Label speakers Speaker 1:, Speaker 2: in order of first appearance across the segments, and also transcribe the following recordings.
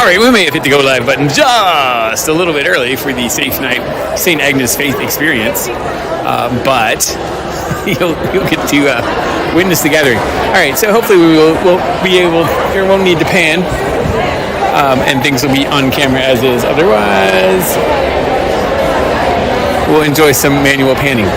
Speaker 1: Alright, we may have hit the go live button just a little bit early for the Safe Night St. Agnes Faith Experience, but you'll get to witness the gathering. Alright, so hopefully we'll be able, there won't need to pan, and things will be on camera as is. Otherwise, we'll enjoy some manual panning.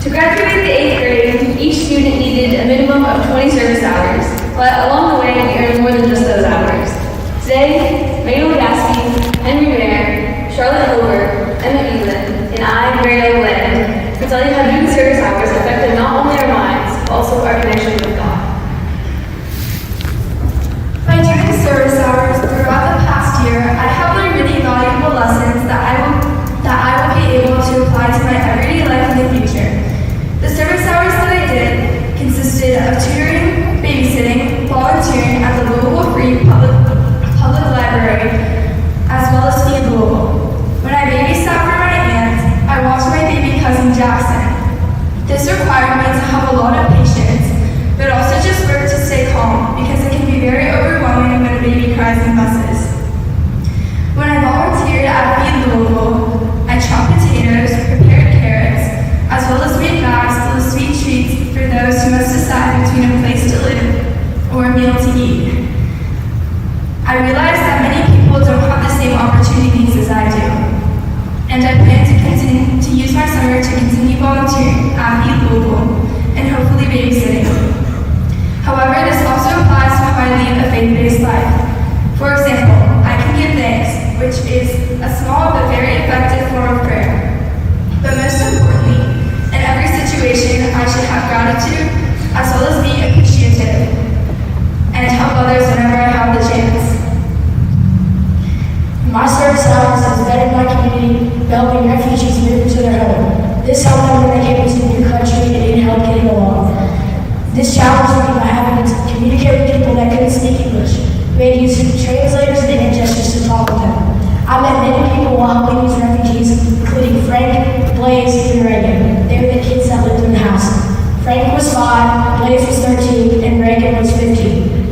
Speaker 2: To graduate the 8th grade, each student needed a minimum of 20 service hours, but along the way we earned more than just those hours. Today, Manuel Gaspi, Henry Mayer, Charlotte Hoover, Emma Evelyn, and I, Mariel Glenn, will tell you how youth service hours affected not only our lives, but also our connection with God.
Speaker 3: By doing service hours throughout the past year, I have learned many valuable lessons that I will be able which is a small but very effective form of prayer. But most importantly, in every situation, I should have gratitude as well as be appreciative and help others whenever I have the chance.
Speaker 4: My service hours has been in my community helping refugees move to their home. This helped them when they came to a new country and needed help getting along. This challenged me by having to communicate with people that couldn't speak English. We had used translators and hand gestures to talk with them. I met many people while helping these refugees, including Frank, Blaze, and Reagan. They were the kids that lived in the house. Frank was 5, Blaze was 13, and Reagan was 15.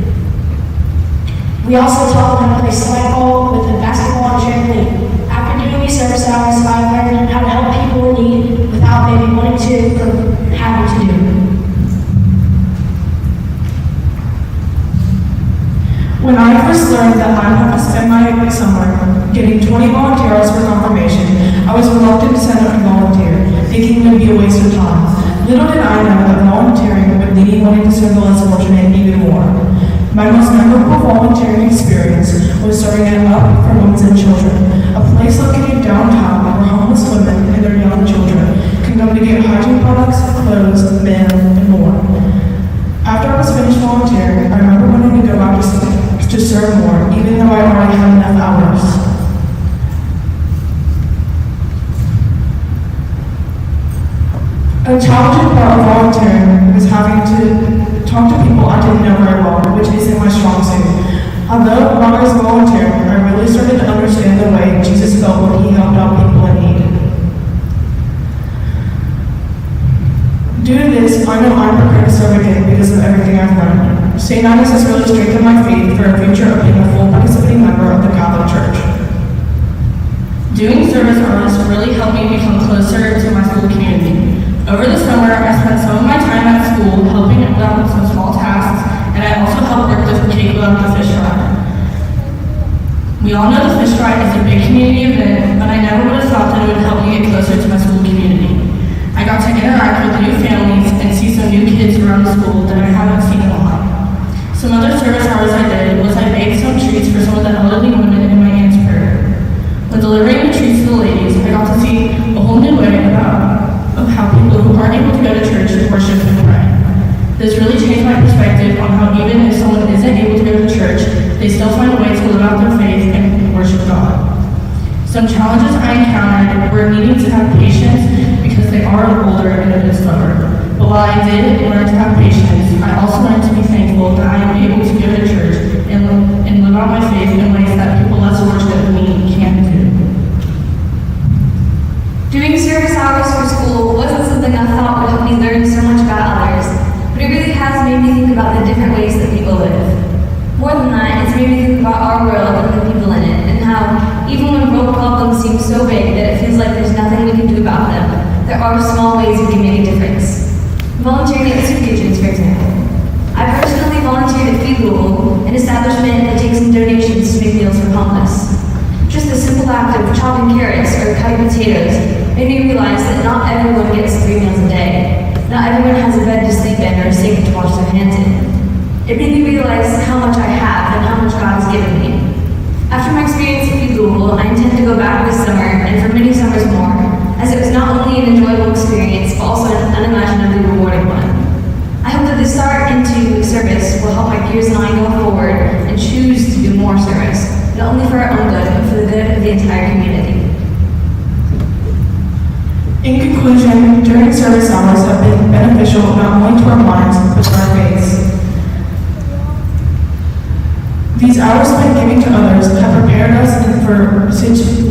Speaker 4: We also taught them how to play slide ball with the basketball and trampoline. After doing these service hours, I learned how to help people in need without maybe wanting to or having to do.
Speaker 5: When I first learned that I would have to spend my summer getting 20 volunteer hours for confirmation, I was reluctant to sign up to volunteer, thinking it would be a waste of time. Little did I know that volunteering would lead me wanting to serve the less fortunate even more. My most memorable volunteering experience was serving at Up for Women and Children, a place located downtown where homeless women and their young children can come to get hygiene products, clothes, mail, and more. After I was finished volunteering, I remember wanting to go back to serve more, even though I already had enough hours. A challenging part of volunteering was having to talk to people I didn't know very well, which isn't my strong suit. Although while I was volunteering, I really started to understand the way Jesus felt when he helped out people in need. Due to this, I know I'm prepared to serve again because of everything I've learned. St. Agnes has really strengthened my faith for a future of being a full participating member of the Catholic Church.
Speaker 6: Doing service hours really helped me become closer to my school community. Over the summer, I spent some of my time at school helping out with some small tasks, and I also helped work with Jacob at the fish fry. We all know the fish fry is a big community event, but I never would have thought that it would help me get closer to my school community. I got to interact with new families and see some new kids around the school that I haven't seen in a while. Some other service hours I did was I baked some treats for some of the elderly women in my aunt's prayer. When delivering the treats to the ladies, I got to see a whole new way of how people who aren't able to go to church worship and pray. This really changed my perspective on how even if someone isn't able to go to church, they still find a way to live out their faith and worship God. Some challenges I encountered were needing to have patience because they are older and a bit stubborn. But while I did learn to have patience, I also learned to be thankful that I am able to go to church and live out my faith in ways that people less fortunate than me can't do.
Speaker 2: Doing service hours for school wasn't something I thought would help me learn so much about others, but it really has made me think about the different ways that people live. More than that, it's made me think about our world and the people in it, and how, even when world problems seem so big that it feels like there's nothing we can do about them, there are small ways we can make a difference. Volunteering at soup kitchens, for example. I personally volunteered at Feed Louisville, an establishment that takes in donations to make meals for homeless. Just the simple act of chopping carrots or cutting potatoes made me realize that not everyone gets 3 meals a day. Not everyone has a bed to sleep in or a sink to wash their hands in. It made me realize how much I have and how much God has given me. After my experience at Feed Louisville, I intend to go back this summer and for many summers more, as it was not only an enjoyable experience, but also an unimaginably rewarding one. I hope that this start into service will help my peers and I go forward and choose to do more service, not only for our own good, but for the good of the entire community.
Speaker 5: In conclusion, during service hours have been beneficial not only to our minds, but to our faiths. These hours spent giving to others have prepared us for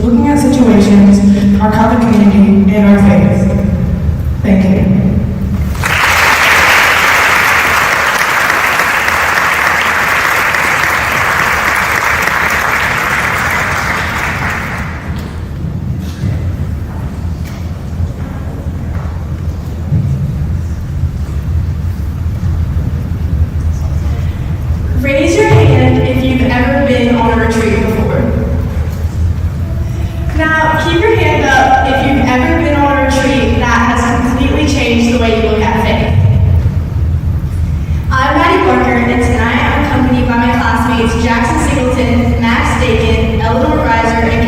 Speaker 5: looking at situations, our Catholic community, and our faith. Thank you.
Speaker 3: Raise your hand if you've ever been on a retreat before. Now, keep your hand up if you've ever been on a retreat that has completely changed the way you look at faith. I'm Maddie Barker, and tonight I'm accompanied by my classmates Jackson Singleton, Max Dakin, Eleanor Reiser, and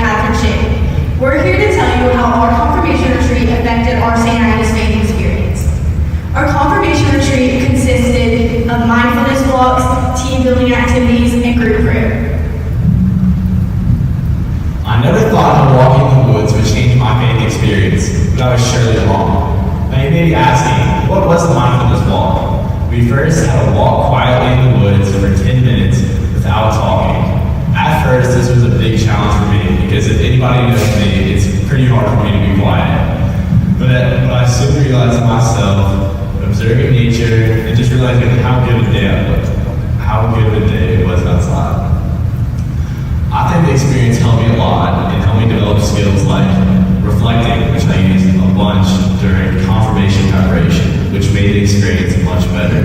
Speaker 6: building activities, and group prayer.
Speaker 7: I never thought that walking in the woods would change my faith experience, but I was surely wrong. Now you may be asking, what was the mindfulness walk? We first had to walk quietly in the woods for 10 minutes without talking. At first, this was a big challenge for me because if anybody knows me, it's pretty hard for me to be quiet. But I soon realized myself, observing nature, and just realizing how good a day it was outside. I think the experience helped me a lot and helped me develop skills like reflecting, which I used a bunch during confirmation preparation, which made the experience much better.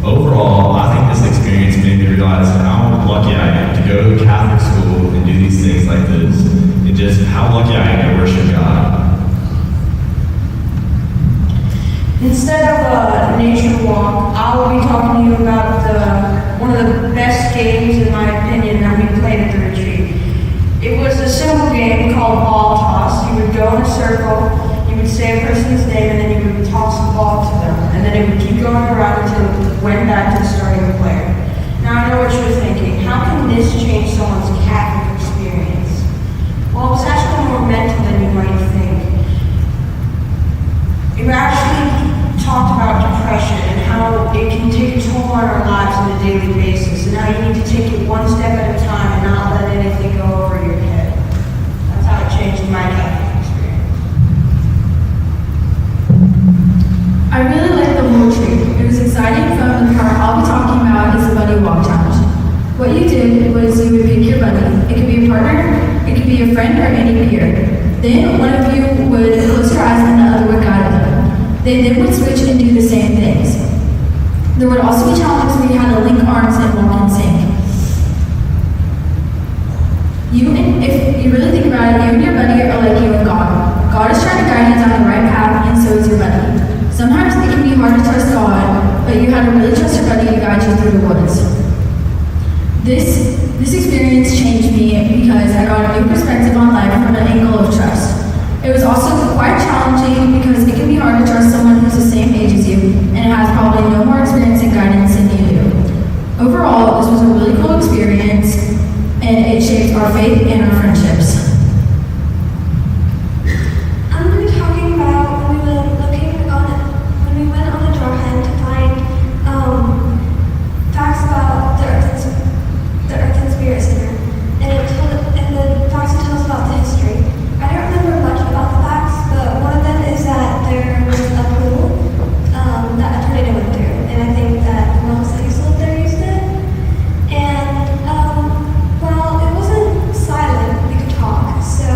Speaker 7: Overall, I think this experience made me realize how lucky I am to go to Catholic school and do these things like this, and just how lucky I am to worship God.
Speaker 4: Instead of a nature walk, I will be talking to you about one of the best games, in my opinion, that we played at the retreat. It was a simple game called ball toss. You would go in a circle, you would say a person's name, and then you would toss the ball to them. And then it would keep going around until it went back to the starting player. Now I know what you're thinking. How can this change someone's Catholic experience? Well, it was actually more mental than you might think. It actually talked about depression and how it can take a toll on our lives on a daily basis, and how you need to take it one step at a time and not let anything go over your head. That's how it changed my Catholic experience.
Speaker 6: I really liked the whole trip. It was exciting, fun, and the part I'll be talking about is the buddy walk challenge. What you did was you would pick your buddy. It could be a partner, it could be a friend, or any peer. Then one of you would close your eyes and the other would guide them. They then would switch and do the same things. There would also be challenges where you had to link arms and walk in sync. If you really think about it, you and your buddy are like you and God. God is trying to guide you down the right path, and so is your buddy. Sometimes it can be hard to trust God, but you have to really trust your buddy to guide you through the woods. This experience changed me because I got a new perspective on life from an angle of trust. It was also quite challenging because it can be hard to trust someone who's the same age as you and has probably no more experience in guidance than you do. Overall, this was a really cool experience, and it shaped our faith and our friendships.
Speaker 3: I'm going to be talking about when we went on a draw hunt to find facts about the Earth and Spirit Center, and the facts would tell us about the history. I don't remember much about the facts, but one of them is that there was a pool that a tornado went through, and I think that the monks that used to live there used it. And well, it wasn't silent; we could talk. So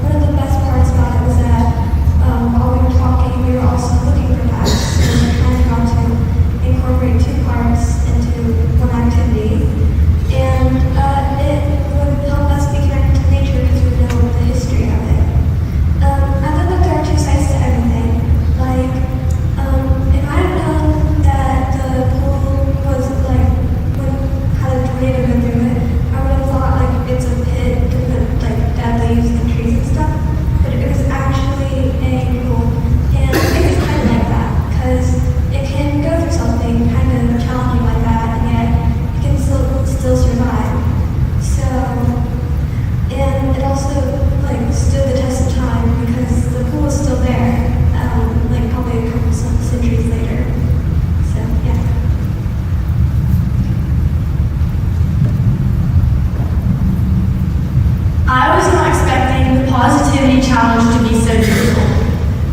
Speaker 3: one of the best parts about it was that while we were talking, we were also looking for facts, and we kind of got to incorporate two parts into one activity, and it would help us be connected to nature because we know the history of it. I thought that there are two sides to everything. Like, if I had known that the pool was like, had a tornado go through it, I would have thought like it's a pit to put like dead leaves and trees and stuff. But it was actually a pool, and I think it's kind of like that because it can go through something kind of challenging like that, and yet it can still survive. So, and it also like stood the test of time because the pool is still there, like probably a couple centuries later. So yeah.
Speaker 6: I was not expecting the positivity challenge to be so difficult.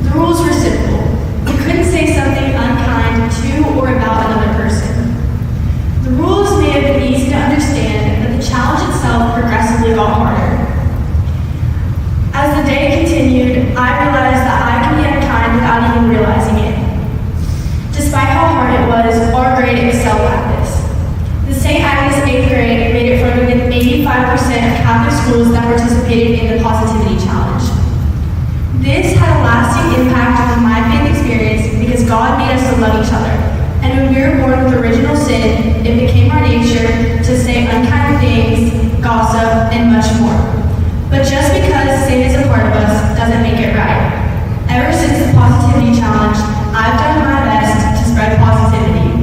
Speaker 6: The rules were simple. You couldn't say something unkind to or about another person. The rules may have been easy to understand, but the challenge itself progressively got harder. As the day continued, I realized that I can be unkind without even realizing it. Despite how hard it was, our grade excelled at this. The St. Agnes 8th grade made it further than 85% of Catholic schools that participated in the Positivity Challenge. This had a lasting impact on my faith experience because God made us to love each other. And when we were born with original sin, it became our nature to say unkind things, gossip, and much more. But just because sin is a part of us doesn't make it right. Ever since the Positivity Challenge, I've done my best to spread positivity.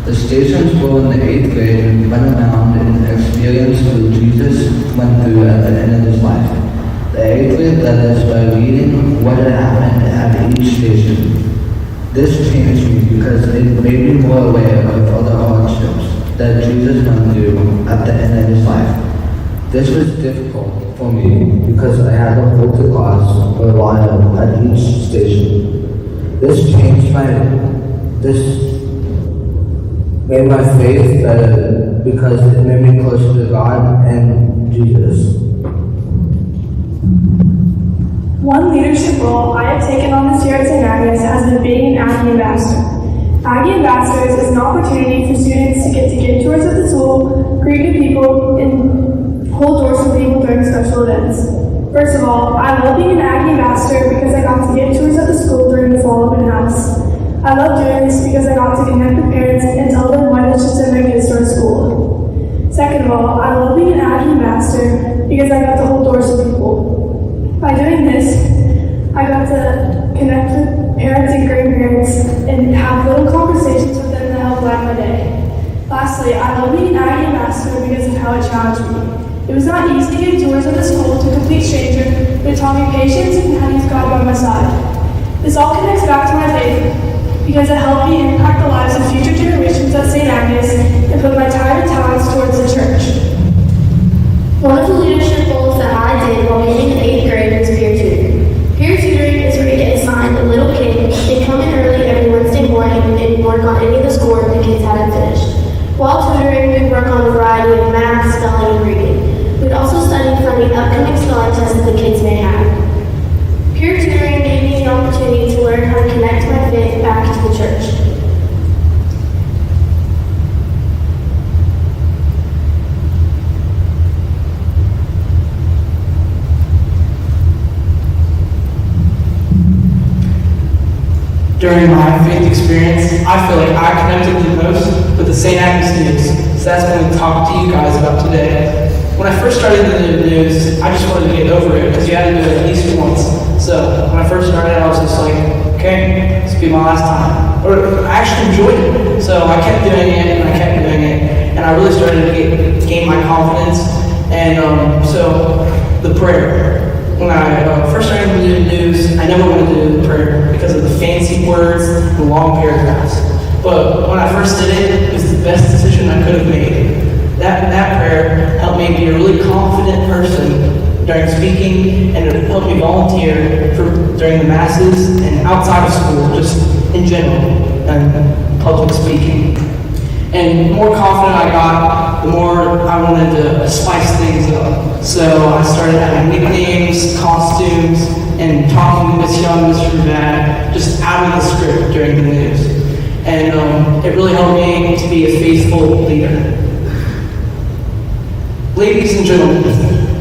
Speaker 8: The station school in the 8th grade went around and experienced what Jesus went through at the end of his life. The 8th grade led us by reading what had happened at each station. This changed me because it made me more aware of other hardships that Jesus went through at the end of his life. This was difficult for me because I had to hold the class for a while at each station. This made my faith better because it made me closer to God and Jesus.
Speaker 3: One leadership role I have taken on this year at St. Agnes has been being an Aggie Ambassador. Aggie Ambassadors is an opportunity for students to get tours of the school, greet new people, and hold doors for people during special events. First of all, I love being an Aggie Ambassador because I got to give tours of the school during the fall open house. I love doing this because I got to connect with parents and tell them why they should send their kids to our school. Second of all, I love being an Aggie Ambassador because I got to hold doors for people. By doing this, I got to connect with parents and grandparents and have little conversations with them that help lighten my day. Lastly, I love being an Aggie Ambassador because of how it challenged me. It was not easy to give tours of the school to complete strangers, but it taught me patience and how to use God by my side. This all connects back to my faith because it helped me impact the lives of future generations at St. Agnes and put my time and talents towards the church.
Speaker 4: One of the leadership roles that I did while being in 8th grade was peer tutoring. Peer tutoring is where you get assigned a little kid. They come in early every Wednesday morning and work on any of the schoolwork the kids hadn't finished. While tutoring, we work on a variety of math, spelling, and reading. We'd also study for any upcoming spelling tests that the kids may have. Peer tutoring gave me the opportunity to learn how to connect my faith back to the church.
Speaker 9: During my faith experience, I feel like I connected the most with the St. Agnes News, so that's what I'm going to talk to you guys about today. When I first started the news, I just wanted to get over it because you had to do it at least once. So when I first started, I was just like, okay, this will be my last time. Or I actually enjoyed it, so I kept doing it and I kept doing it, and I really started to gain my confidence. And so the prayer. When I first started to do the news, I never wanted to do the prayer because of the fancy words and the long paragraphs. But when I first did it, it was the best decision I could have made. That prayer helped me be a really confident person during speaking, and it helped me volunteer during the masses and outside of school, just in general, and public speaking. And the more confident I got, the more I wanted to spice things up. So I started having nicknames, costumes, and talking Miss Young, Mr. Bad, just out of the script during the news. And it really helped me to be a faithful leader. Ladies and gentlemen,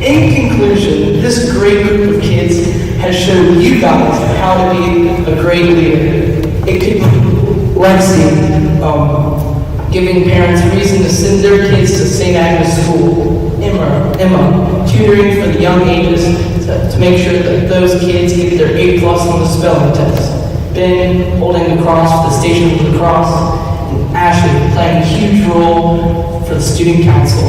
Speaker 9: in conclusion, this great group of kids has shown you guys how to be a great leader. It could be Lexi, giving parents reason to send their kids to St. Agnes School. Emma, tutoring for the young ages to make sure that those kids get their A+ on the spelling test. Ben, holding the cross for the Station of the Cross. And Ashley, playing a huge role for the student council.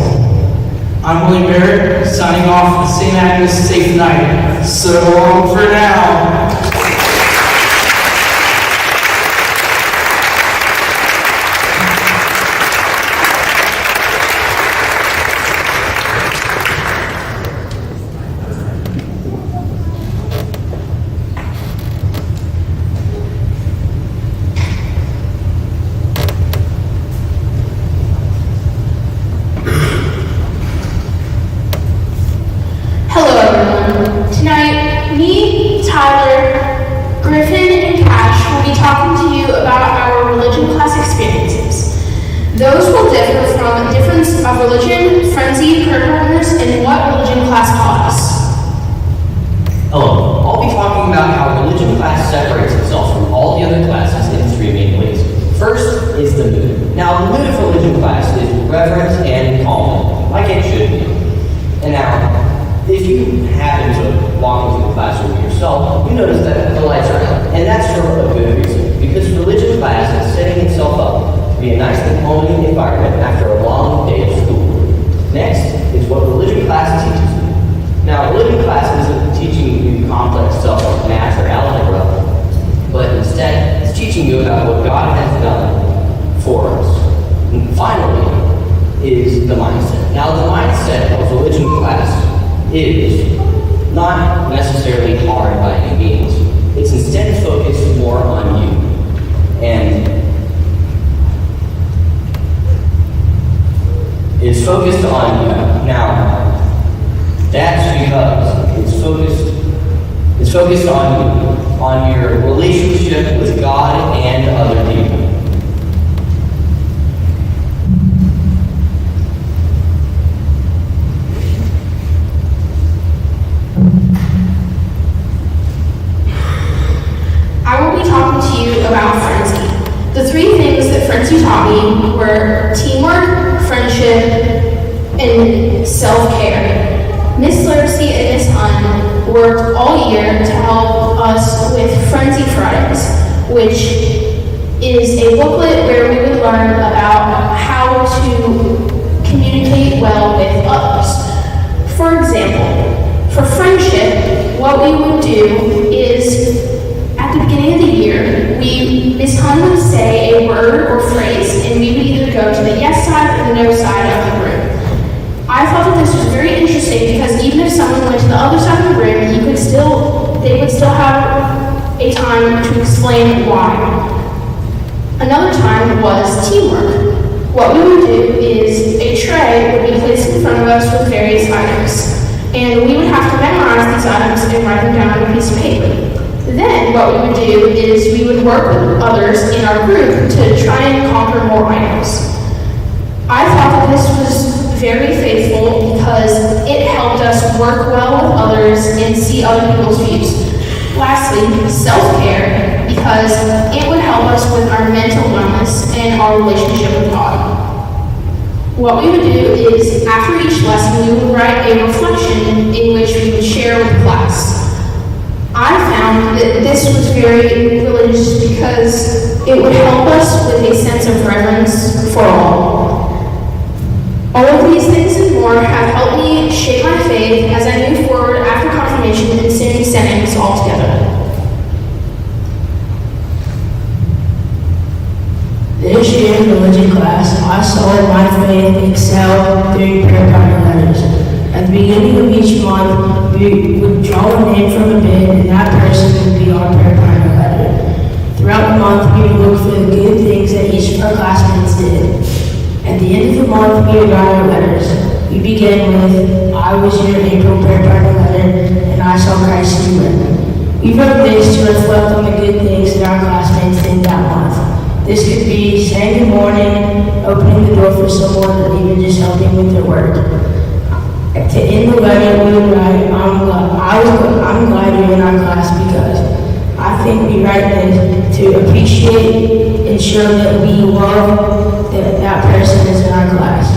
Speaker 9: I'm William Barrett, signing off for the St. Agnes Safe Night. So long for now.
Speaker 3: Tonight, me, Tyler, Griffin, and Cash will be talking to you about our religion class experiences. Those will differ from difference of religion, frenzy, prayer partners, and what religion class taught us.
Speaker 10: Hello, I'll be talking about how religion class separates itself from all the other classes in 3 main ways. First is the mood. Now, the mood of religion class is reverent and calm, like it should be. And now, if you happen to walk into the classroom yourself, you notice that the lights are out. And that's for a good reason, because religion class is setting itself up to be a nice and calming environment after a long day of school. Next is what religion class teaches you. Now, religion class isn't teaching you complex stuff like math or algebra, but instead it's teaching you about what God has done for us. And finally is the mindset. Now, the mindset of religion class is not necessarily hard by any means. It's instead focused more on you. And it's focused on you. Now, that's because it's focused on you, on your relationship with God and other people.
Speaker 3: I will be talking to you about Frenzy. The three things that Frenzy taught me were teamwork, friendship, and self-care. Miss Lurcy and Miss Hunt worked all year to help us with Frenzy Fridays, which is a booklet where we would learn about how to communicate well with others. For example, for friendship, what we would do is at the beginning of the year, Miss Hunt would say a word or phrase, and we would either go to the yes side or the no side of the room. I thought that this was very interesting because even if someone went to the other side of the room, they would still have a time to explain why. Another time was teamwork. What we would do is a tray would be placed in front of us with various items, and we would have to memorize these items and write them down on a piece of paper. Then what we would do is we would work with others in our group to try and conquer more items. I thought that this was very faithful because it helped us work well with others and see other people's views. Lastly, self-care, because it would help us with our mental wellness and our relationship with God. What we would do is, after each lesson, we would write a reflection in which we would share with class. I found that this was very religious because it would help us with a sense of reverence for all. All of these things and more have helped me shape my faith as I move forward after confirmation and soon sentence altogether.
Speaker 4: This year in religion class, I saw my faith excel during prayer partner letters. At the beginning of each month, we would draw a name from a bid, and that person would be our prayer partner letter. Throughout the month, we would look for the good things that each of our classmates did. At the end of the month, we would write our letters. We began with, I was your April prayer partner letter, and I saw Christ in you. We wrote this to reflect on the good things that our classmates did that month. This could be saying good morning, opening the door for someone, or even just helping with their work. To end the letter, we would write, I'm glad you're in our class because I think we write this to appreciate and show that we love that person is in our class.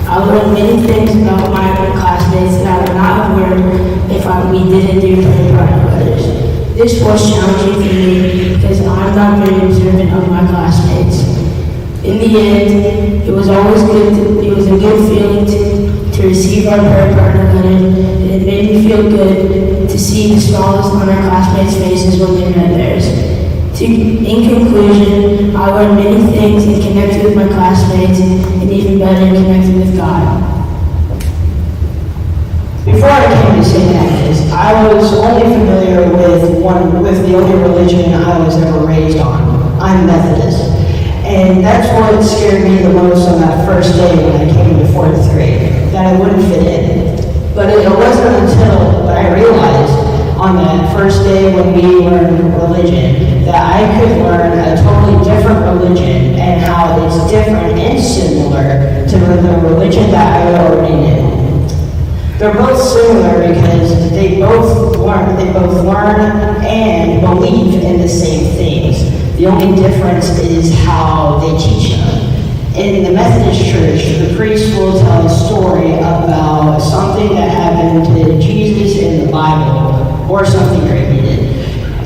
Speaker 4: I learned many things about my classmates that I would not have learned if we didn't do prayer partner letters. This was challenging for me because I'm not very observant of my classmates. In the end, it was a good feeling to receive our prayer partner letter, and it made me feel good to see the smiles on our classmates' faces when they read theirs. In conclusion, I learned many things and connected with my classmates, and even better, connected with God.
Speaker 11: Before I came to St. Agnes, I was only familiar with the only religion I was ever raised on. I'm Methodist. And that's what scared me the most on that first day when I came to 4th grade, that I wouldn't fit in. But it wasn't until I realized on that first day when we learned religion that I could learn a totally different religion and how it's different and similar to the religion that I already knew. They're both similar because they both learn and believe in the same things. The only difference is how they teach them. In the Methodist Church, the priest will tell a story about something that happened to Jesus in the Bible, or something great he did,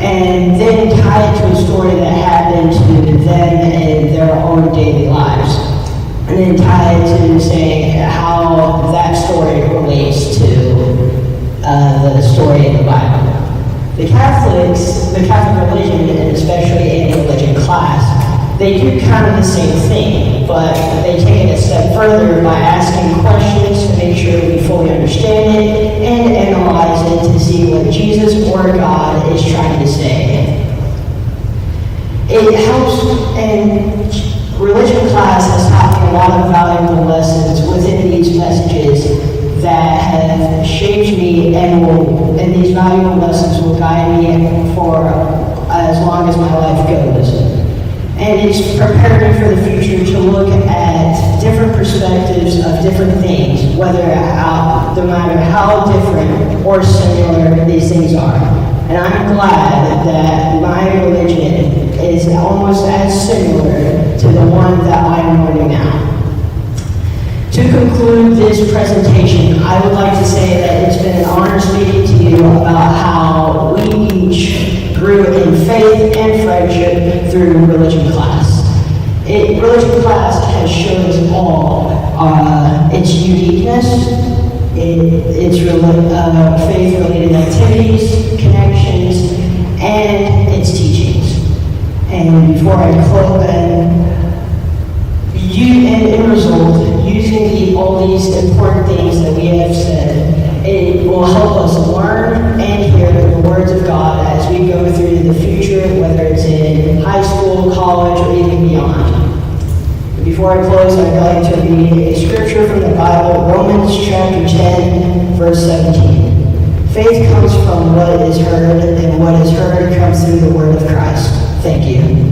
Speaker 11: and then tie it to a story that happened to them in their own daily lives. really tie it to saying how that story relates to the story in the Bible. The Catholic religion, and especially in religion class, they do kind of the same thing, but they take it a step further by asking questions to make sure we fully understand it and analyze it to see what Jesus or God is trying to say. It helps, and religion class has taught me a lot of valuable lessons within these messages that have shaped me, and these valuable lessons will guide me for as long as my life goes. And it's prepared me for the future to look at different perspectives of different things, no matter how different or similar these things are. And I'm glad that my religion is almost as similar to the one that I'm learning now. To conclude this presentation, I would like to say that it's been an honor speaking to you about how we each grew in faith and friendship through religion class. Religion class has shown us all its uniqueness, its faith-related activities, connections, and its teachings. And before I close, in result, using all these important things that we have said, it will help us learn and hear the words of God as we go through the future, whether it's in high school, college, or even beyond. Before I close, I'd like to read a scripture from the Bible, Romans chapter 10, verse 17. Faith comes from what is heard, and what is heard comes through the word of Christ. Thank you.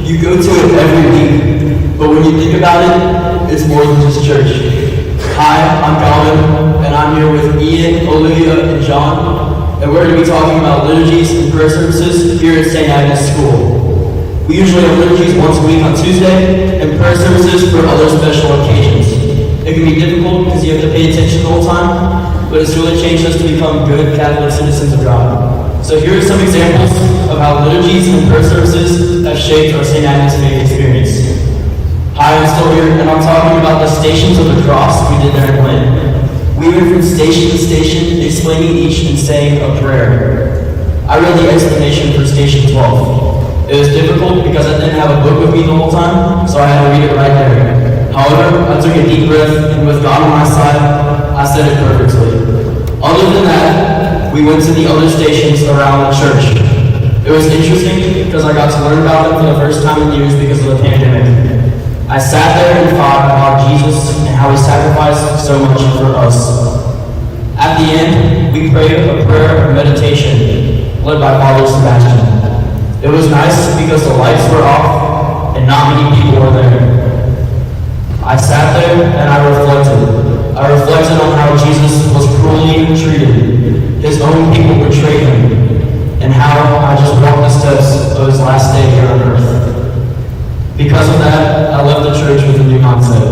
Speaker 12: You go to it every week, but when you think about it, it's more than just church. Hi, I'm Calvin, and I'm here with Ian, Olivia, and John, and we're going to be talking about liturgies and prayer services here at St. Agnes School. We usually have liturgies once a week on Tuesday, and prayer services for other special occasions. It can be difficult because you have to pay attention the whole time, but it's really changed us to become good Catholic citizens of God. So here are some examples of how liturgies and prayer services have shaped our St. Agnes faith experience. Hi, I'm still here, and I'm talking about the Stations of the Cross we did there in Lynn. We went from station to station, explaining each and saying a prayer. I read the explanation for Station 12. It was difficult because I didn't have a book with me the whole time, so I had to read it right there. However, I took a deep breath, and with God on my side, I said it perfectly. Other than that, we went to the other stations around the church. It was interesting because I got to learn about them for the first time in years because of the pandemic. I sat there and thought about Jesus and how he sacrificed so much for us. At the end, we prayed a prayer of meditation led by Father Sebastian. It was nice because the lights were off and not many people were there. I sat there and I reflected. I reflected on how Jesus was cruelly treated. His own people betrayed him, and how I just walked the steps of his last day here on earth. Because of that, I left the church with a new mindset.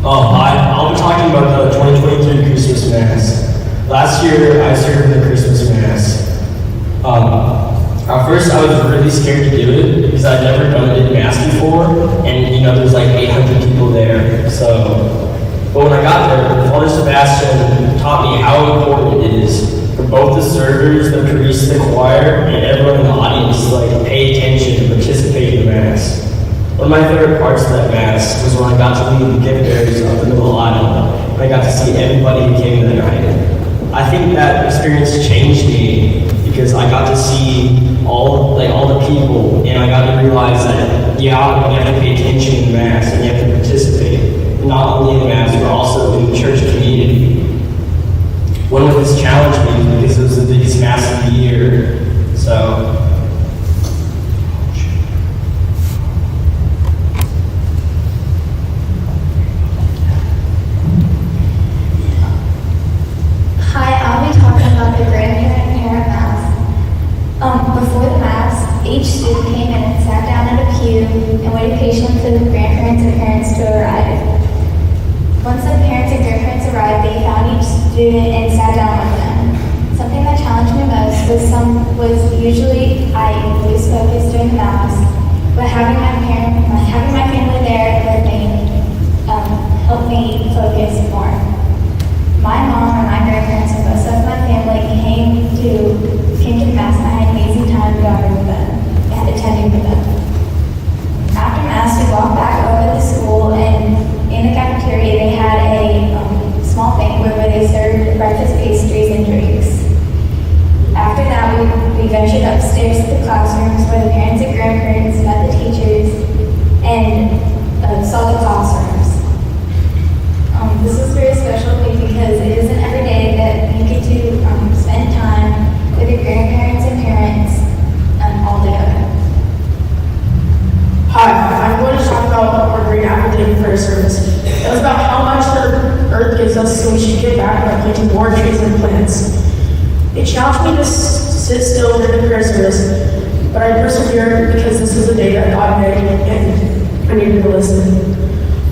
Speaker 12: I'll be talking about the 2023 Christmas Mass. Last year, I served the Christmas Mass. At first, I was really scared to do it because I'd never done it in Mass before, and there's like 800 people there. But when I got there, Father Sebastian taught me how important it is for both the servers, the priests, the choir, and everyone in the audience to pay attention and participate in the Mass. One of my favorite parts of that Mass was when I got to lead the gift bearers up in the middle aisle, and I got to see everybody who came that night. I think that experience changed me because I got to see all the people, and I got to realize that you have to pay attention in the Mass and you have to participate, not only in the Mass but also in the church community. One of this challenged me because it was the biggest Mass of the year.
Speaker 3: student and sat down with them. Something that challenged me most was usually I lose focus during the mass, but having my family there with me helped me focus more. My mom and my grandparents and most of my family came to the mass, and I had an amazing time going with them and attending with them. After mass, we walked back over to the school, and in the cafeteria they had a small banquet where they served breakfast pastries and drinks. After that, we ventured upstairs to the classrooms where the parents and grandparents met the teachers and saw the classrooms. This is very special to me because it isn't every day that you get to spend time with your grandparents and parents all together.
Speaker 5: Hi, I'm going to talk about our great apple day for service. It was about how much the earth gives us, so we should give back by planting more trees and plants. It challenged me to sit still during the prayer service, but I persevered because this was a day that God made and I needed to listen.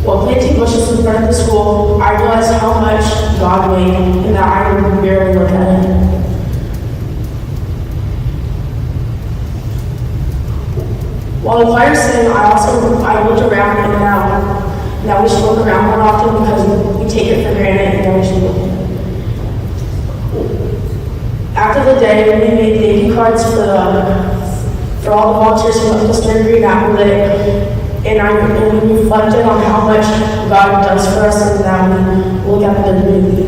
Speaker 5: While planting bushes in front of the school, I realized how much God made and that I would barely look at it. While the choir sang, I looked around and now we should look around more often because we take it for granted and now we should look. After the day, we made thank you cards for all the volunteers who helped us during Green Apple Day. And we reflected on how much God does for us and that we look at the movie.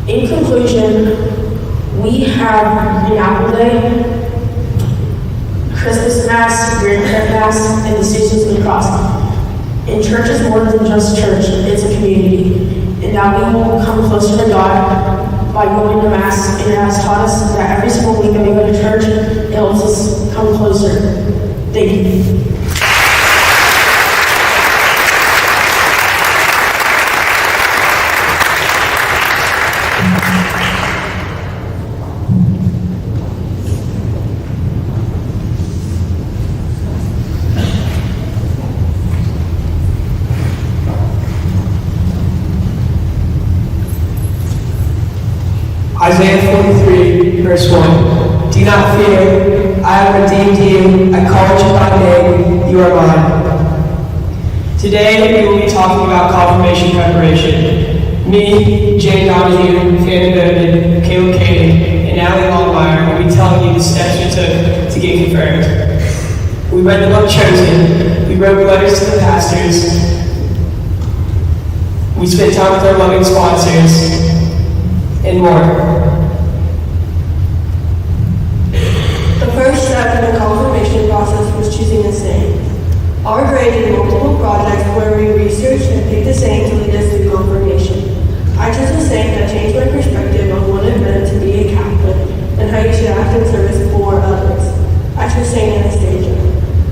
Speaker 5: In conclusion, we have Green Apple Day, Christmas Mass, Grandparent Mass, and the Stations of the Cross. And church is more than just church, it's a community. And now we will come closer to God by going to Mass, and it has taught us that every single week that we go to church, it helps us come closer. Thank you.
Speaker 9: Isaiah 43, verse 1. Do not fear, I have redeemed you, I called you by name, you are mine. Today we will be talking about confirmation preparation. Me, Jane Donahue, Fanny Bowden, Caleb Caden, and Allie Longmire will be telling you the steps we took to get confirmed. We read the book Chosen, we wrote letters to the pastors, we spent time with our loving sponsors, and more.
Speaker 13: The first step in the confirmation process was choosing a saint. Our grade did multiple projects where we researched and picked a saint to lead us through confirmation. I chose a saint that changed my perspective on what it meant to be a Catholic and how you should act in service for others. I chose Saint Anastasia.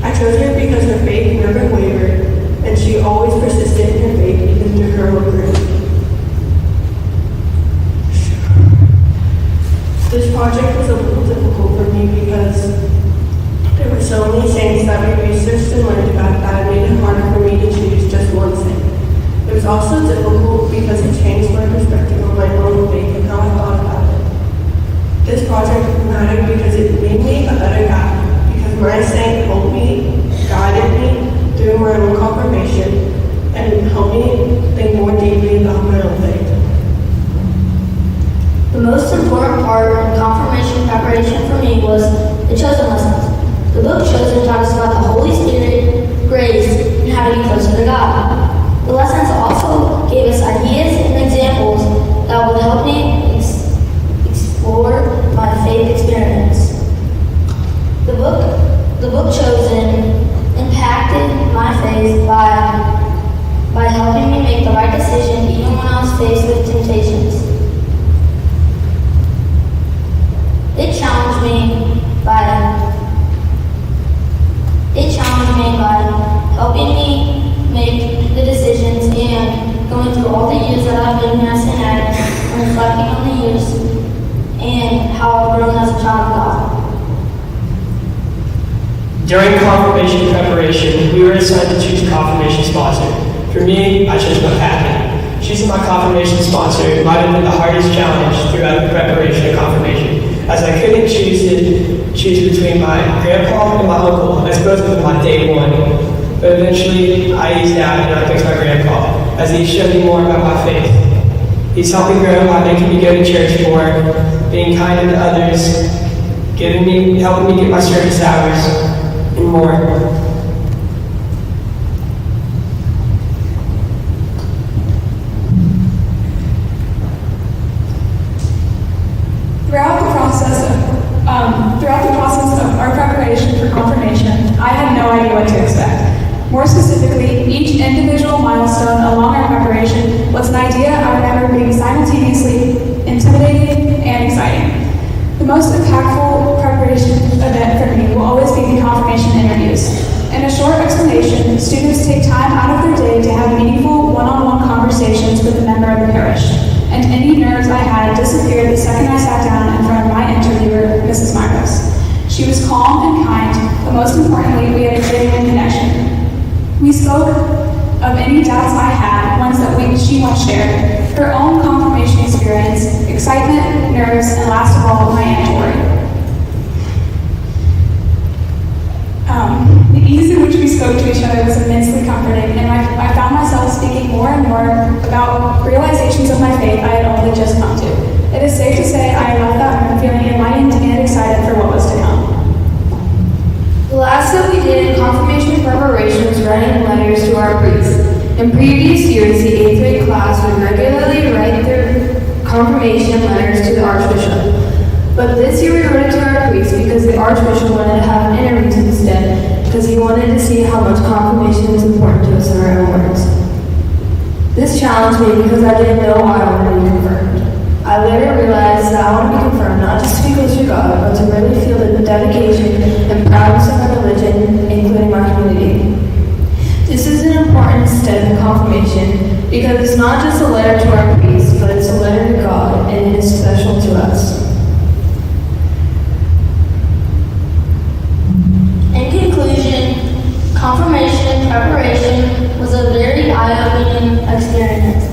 Speaker 13: I chose her because her faith never wavered, and she always persisted in her faith even through her own grief. This project was a little difficult for me because there were so many saints that we researched and learned about that it made it harder for me to choose just one saint. It was also difficult because it changed my perspective on my own faith and how I thought about it. This project mattered because it made me a better guy, because my saint helped me, guided me through my own confirmation, and helped me think more deeply about my own faith.
Speaker 4: The most important part of confirmation preparation for me was the Chosen lessons. The book Chosen taught us about the Holy Spirit, grace, and how to be closer to God. The lessons also gave us ideas and examples that would help me explore my faith experience. The book Chosen impacted my faith by helping me make the right decision even when I was faced with temptations. It challenged me by helping me make the decisions and going through all the years that I've been here at St. Agnes and reflecting on the years and how I've grown as a child of God.
Speaker 9: During confirmation preparation, we were assigned to choose a confirmation sponsor. For me, I chose Mother Happy. She's choosing my confirmation sponsor might have been the hardest challenge throughout the preparation of confirmation, as I couldn't choose between my grandpa and my uncle, as both of them on day one. But eventually, I eased out and I picked my grandpa, as he showed me more about my faith. He's helped me grow by making me go to church more, being kind to others, helping me get my service hours, and more.
Speaker 3: Throughout the process of our preparation for confirmation, I had no idea what to expect. More specifically, each individual milestone along our preparation was an idea I remember being simultaneously intimidating and exciting. The most impactful preparation event for me will always be the confirmation interviews. In a short explanation, students take time out of their day to have meaningful one-on-one conversations with a member of the parish, and any nerves I had disappeared the second I sat down in front of my interviewer, Mrs. Myros. She was calm and kind, but most importantly, we had a genuine connection. We spoke of any doubts I had, ones that she once shared, her own confirmation experience, excitement, nerves, and last of all, my Aunt Tori. The ease in which we spoke to each other was immensely comforting, and I found myself speaking more and more about realizations of my faith I had only just come to. It is safe to say I left that room feeling enlightened and excited for what was to come.
Speaker 2: The last that we did in confirmation preparation was writing letters to our priests. In previous years, the 8th grade class would regularly write their confirmation letters to the Archbishop. But this year we wrote it to our priests because the Archbishop wanted to have interviews instead, because he wanted to see how much confirmation is important to us in our own words. This challenged me because I didn't know I wanted to be confirmed. I later realized that I want to be confirmed not just to be close to God, but to really feel the dedication and proudness of my religion, including my community. This is an important step in confirmation because it's not just a letter to our priest, but it's a letter to God, and it is special to us.
Speaker 4: In conclusion, confirmation preparation was a very eye-opening experience.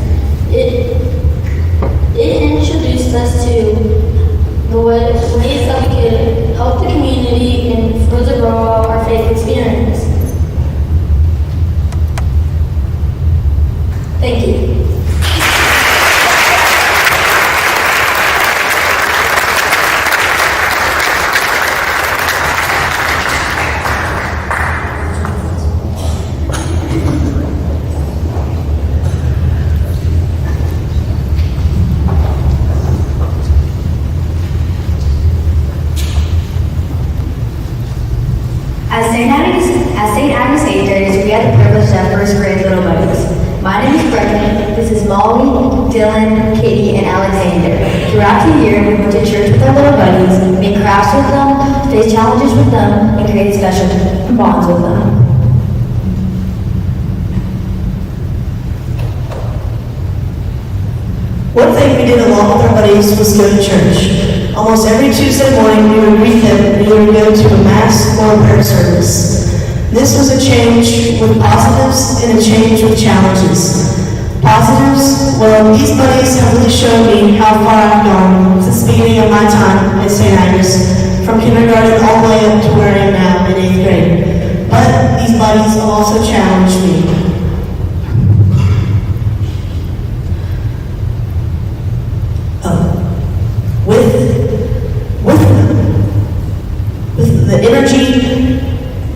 Speaker 4: It introduced us to the ways that we could help the community and further grow our faith experience. Thank you.
Speaker 14: As St. Agnes 8th graders, we had the privilege to have first grade little buddies. My name is Brendan, this is Molly, Dylan, Katie, and Alexander. Throughout the year, we went to church with our little buddies, made crafts with them, faced challenges with them, and created special bonds with them.
Speaker 11: One thing we did along with our buddies was go to church. Almost every Tuesday morning, we would greet them and either go to a mass or a prayer service. This was a change with positives and a change with challenges. Positives, well, these buddies have really shown me how far I've gone since the beginning of my time at St. Agnes, from kindergarten all the way up to where I am now in 8th grade. But these buddies have also challenged me. With the energy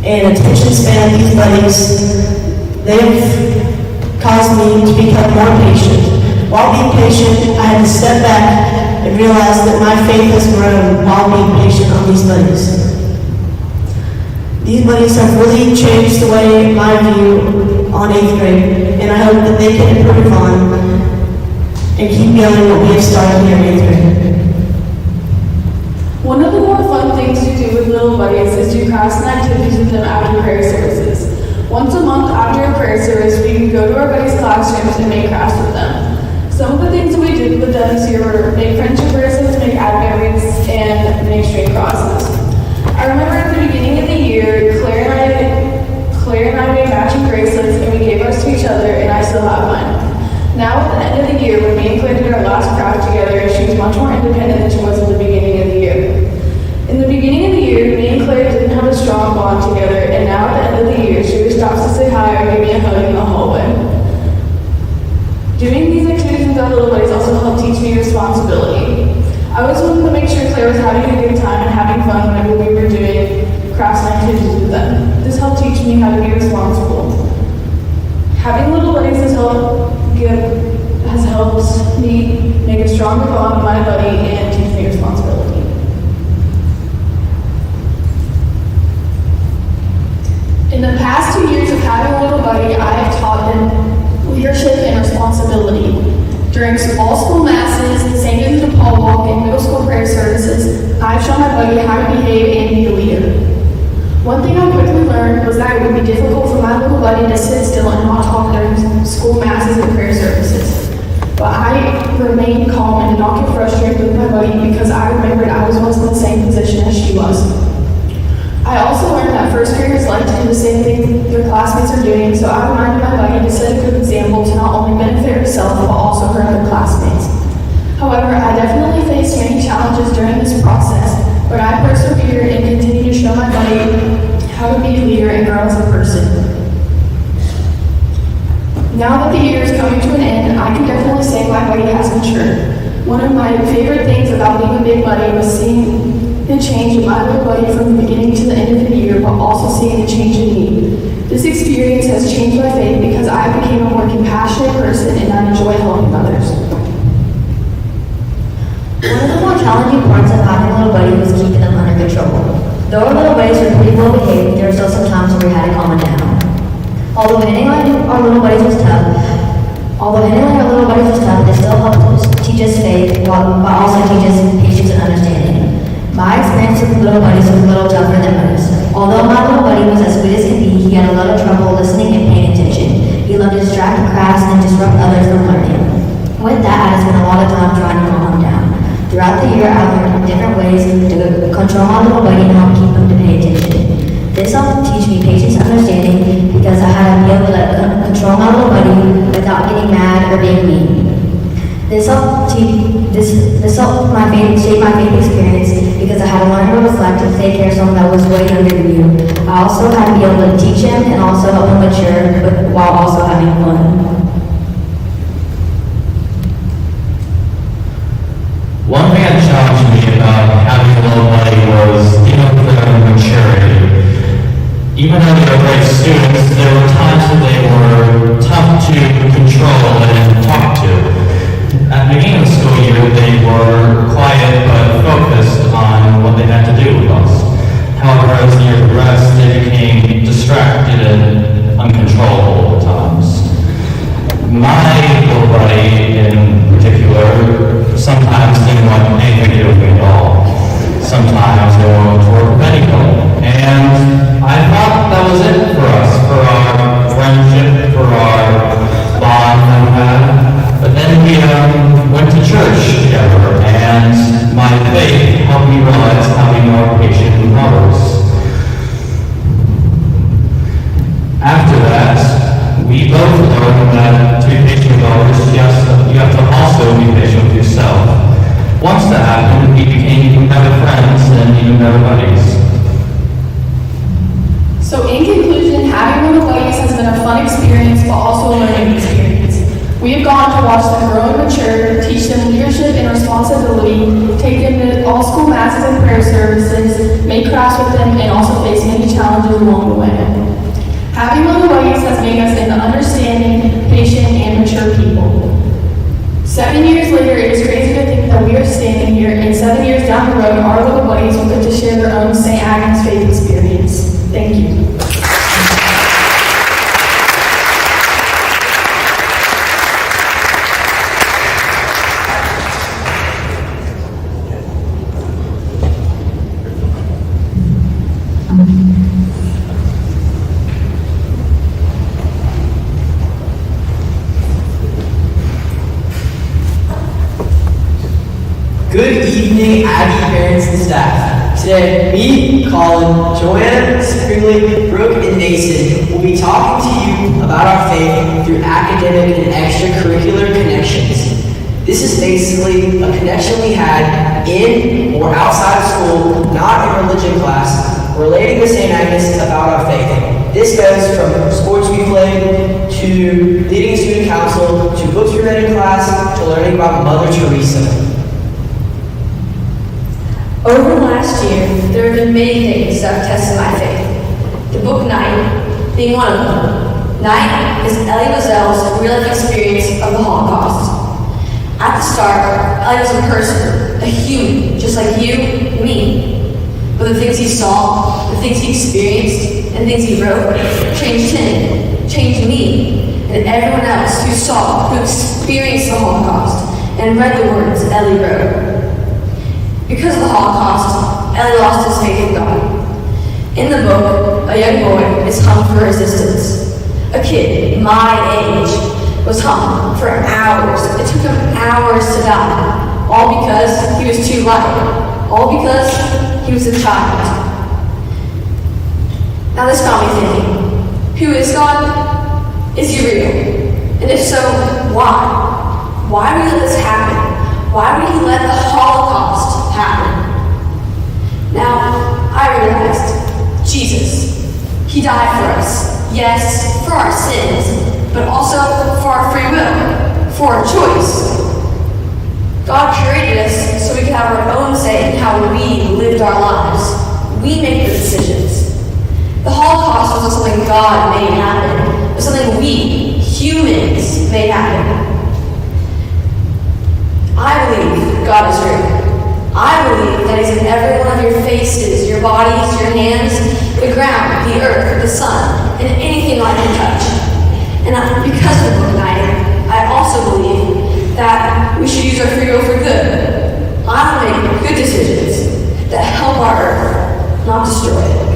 Speaker 11: and attention span of these buddies, they have caused me to become more patient. While being patient, I had to step back and realize that my faith has grown while being patient on these buddies. These buddies have really changed the way my view on 8th grade, and I hope that they can improve on and keep going what we have started here in 8th grade.
Speaker 3: One of the more fun things to do with little buddies is do crafts and activities with them after prayer services. Once a month after a prayer service, we can go to our buddies' classrooms and make crafts with them. Some of the things that we did with them this year were make friendship bracelets, make advent wreaths, and make straight crosses. I remember at the beginning of the year, Claire and I made matching bracelets, and we gave ours to each other, and I still have mine. Now at the end of
Speaker 6: Doing these activities with our little buddies also helped teach me responsibility. I always wanted to make sure Claire was having a good time and having fun whenever we were doing crafts and activities with them. This helped teach me how to be responsible. Having little buddies has helped me make a stronger bond with my buddy and teach me responsibility. In the past 2 years of having a little buddy, I have taught them leadership and responsibility. During all school masses, St. Andrew de Paul Walk, and middle school prayer services, I've shown my buddy how to behave and be a leader. One thing I quickly learned was that it would be difficult for my little buddy to sit still and not talk during school masses and prayer services. But I remained calm and did not get frustrated with my buddy because I remembered I was once in the same position as she was. I also learned that first graders like to do the same thing their classmates are doing, so I reminded my buddy to set a good example to not only benefit herself, but also her other classmates. However, I definitely faced many challenges during this process, but I persevered and continued to show my buddy how to be a leader and grow as a person. Now that the year is coming to an end, I can definitely say my buddy has matured. One of my favorite things about being a big buddy was seeing the change in my little buddy from the beginning to the end of the year, but also seeing the change in me. This experience has changed my faith because I became a more compassionate person and I enjoy helping others.
Speaker 14: One of the more challenging parts of having a little buddy was keeping them under control. Though our little buddies were pretty well behaved, there were still some times where we had to calm them down. Although handling our little buddies was tough, they still helped teach us faith while also teach us patience and understanding. My experience with little buddies was a little tougher than most. Although my little buddy was as sweet as could be, he had a lot of trouble listening and paying attention. He loved to distract crafts and disrupt others from learning. With that, I spent a lot of time trying to calm him down. Throughout the year, I learned different ways to control my little buddy and help keep him to pay attention. This helped teach me patience and understanding because I had to be able to control my little buddy without getting mad or being mean. This helped shape my faith experience because I had to learn what it was like to take care of someone that was way younger than you. I also had to be able to teach him and also help him mature while also having fun.
Speaker 15: One thing that challenged me about having a little buddy was dealing with their maturity. Even though they were great students, there were times that they were tough to control and talk to. At the beginning of the school year, they were quiet but focused on what they had to do with us. However, as the year progressed, they became distracted and uncontrollable at times. My little buddy, in particular, sometimes didn't want anything to do with me at all. Sometimes they wanted to work with anybody. And I thought that was it for us, for our friendship, for our bond that we had. But then we went to church together, and my faith helped me realize how to be more patient with others. After that, we both learned that to be patient with others, you have to also be patient with yourself. Once that happened, we became even better friends and even better buddies.
Speaker 6: So in conclusion, having little buddies has been a fun experience, but also a learning experience. We have gone to watch them grow and mature, teach them leadership and responsibility, take them to all school masses and prayer services, make crafts with them, and also face many challenges along the way. Having little buddies has made us into understanding, patient, and mature people. 7 years later, it is crazy to think that we are standing here, and 7 years down the road, our little buddies will get to share their own St. Agnes faith experience. Thank you.
Speaker 16: Good evening, Aggie parents and staff. Today, me, Colin, Joanna, Springley, Brooke, and Mason will be talking to you about our faith through academic and extracurricular connections. This is basically a connection we had in or outside of school, not in religion class, relating to St. Agnes about our faith. This goes from sports we played, to leading a student council, to books we read in class, to learning about Mother Teresa.
Speaker 2: Over the last year, there have been many things that have tested my faith. The book Night being one of them. Night is Elie Wiesel's real-life experience of the Holocaust. At the start, Elie was a person, a human, just like you and me. But the things he saw, the things he experienced, and things he wrote changed him, changed me, and everyone else who saw, who experienced the Holocaust, and read the words Elie wrote. Because of the Holocaust, Elie lost his faith in God. In the book, a young boy is hung for resistance. A kid, my age, was hung for hours. It took him hours to die. All because he was too light. All because he was a child. Now this got me thinking, who is God? Is he real? And if so, why? Why would he let this happen? Why would he let the Holocaust happen? Now, I realized, Jesus, he died for us. Yes, for our sins, but also for our free will, for our choice. God created us so we could have our own say in how we lived our lives. We make the decisions. The Holocaust wasn't something God made happen. It was something we, humans, made happen. I believe God is real. I believe that He's in every one of your faces, your bodies, your hands, the ground, the earth, the sun, and anything life can touch. And because of the book Night, I also believe that we should use our free will for good. I want to make good decisions that help our earth, not destroy it.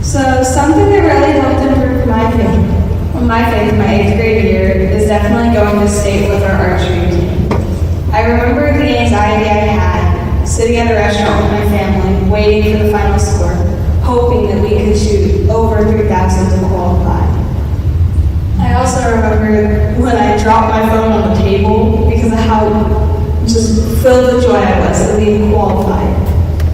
Speaker 17: So something that really helped improve my faith in my 8th grade year is definitely going to state with our archery team. I remember the anxiety I had sitting at a restaurant with my family, waiting for the final score, hoping that we could shoot over 3,000 to qualify. I also remember when I dropped my phone on the table because of how just filled with joy I was of being qualified.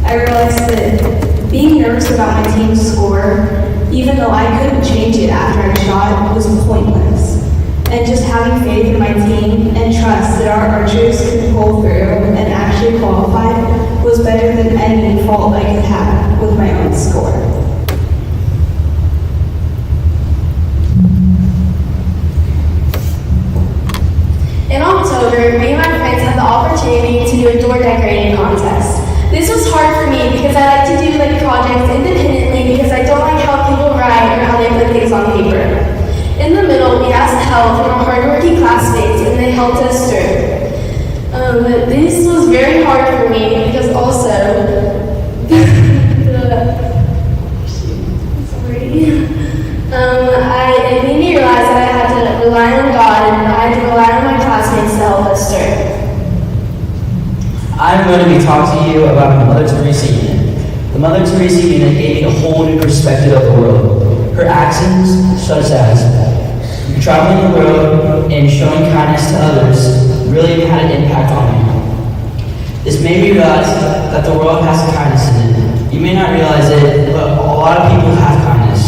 Speaker 17: I realized that being nervous about my team's score, even though I couldn't change it after I shot, was pointless. And just having faith in my team and trust that our archers could pull through and actually qualify was better than any fault I could have with my own score.
Speaker 2: In October, me and my friends had the opportunity to do a door decorating contest. This was hard for me because I like to do projects independently because I don't like how people write or how they put things on paper. In the middle, we asked help from our hardworking classmates and they helped us through. This was very hard for me because also it made me realize that I had to rely on God and I had to rely on my classmates to help us through.
Speaker 16: I'm going to be talking to you about the Mother Teresa unit. The Mother Teresa unit gave me a whole new perspective of the world. Her actions, such as traveling the world and showing kindness to others, really had an impact on me. This made me realize that the world has kindness in it. You may not realize it, but a lot of people have kindness.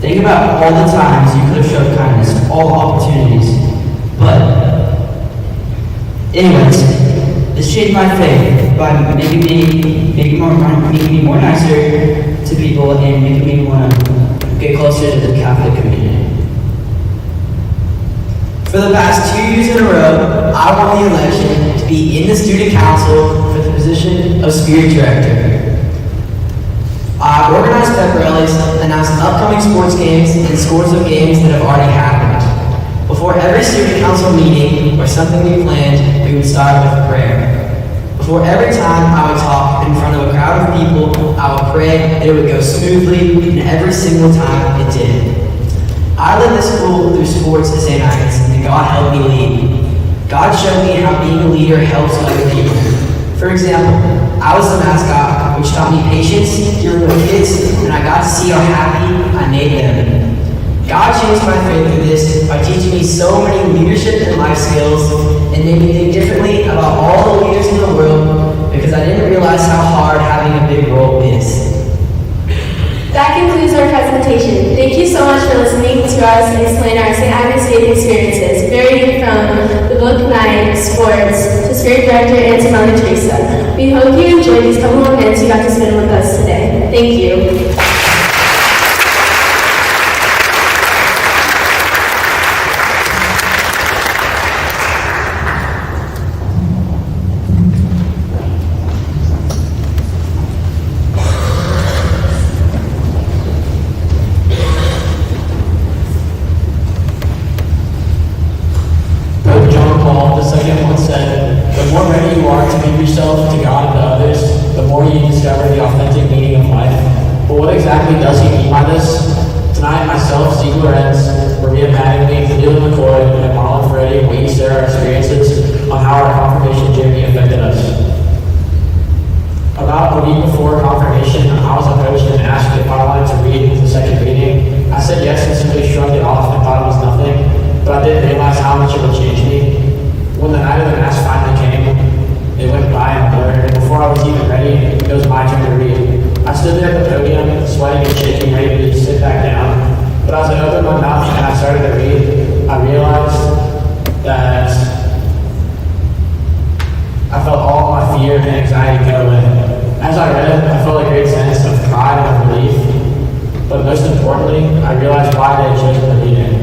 Speaker 16: Think about all the times you could have shown kindness, all the opportunities. But, anyways, this changed my faith by making me more nicer to people and making me want to get closer to the Catholic community. For the past 2 years in a row, I won the election to be in the student council for the position of spirit director. I organized pep rallies, announced upcoming sports games and scores of games that have already happened. Before every student council meeting or something we planned, we would start with prayer. Before every time I would talk in front of a crowd of people, I would pray that it would go smoothly, and every single time it did. I led this school through sports at St. Agnes, and God helped me lead. God showed me how being a leader helps other people. For example, I was the mascot, which taught me patience dealing with kids, and I got to see how happy I made them. God changed my faith through this by teaching me so many leadership and life skills and made me think differently about all the leaders in the world because I didn't realize how hard having a big role is.
Speaker 2: Thank you so much for listening to us explain our St. Agnes faith experiences, varying from the book night, sports, to Spirit Director, and to Mother Teresa. We hope you enjoyed these couple of minutes you got to spend with us today. Thank you.
Speaker 12: Pope John Paul II once said, "The more ready you are to give yourself to God and to others, the more you discover the authentic meaning of life." But what exactly does he mean by this? Tonight, myself, Steve Lorenz, Maria Mattingly, Neil McCoy, and Marlon Ferretti will each share our experiences on how our confirmation journey affected us. About a week before confirmation, I was approached and asked if I wanted to read the second reading. I said yes and simply shrugged it off and thought it was nothing, but I didn't realize how much it would change me. When the night of the Mass finally came, it went by in a blur, and before I was even ready, it was my turn to read. I stood there at the podium, sweating and shaking, ready to just sit back down. But as I opened my mouth and I started to read, I realized that I felt all my fear and anxiety go away. As I read, I felt a great sense of pride and relief. But most importantly, I realized why they had chosen the reading.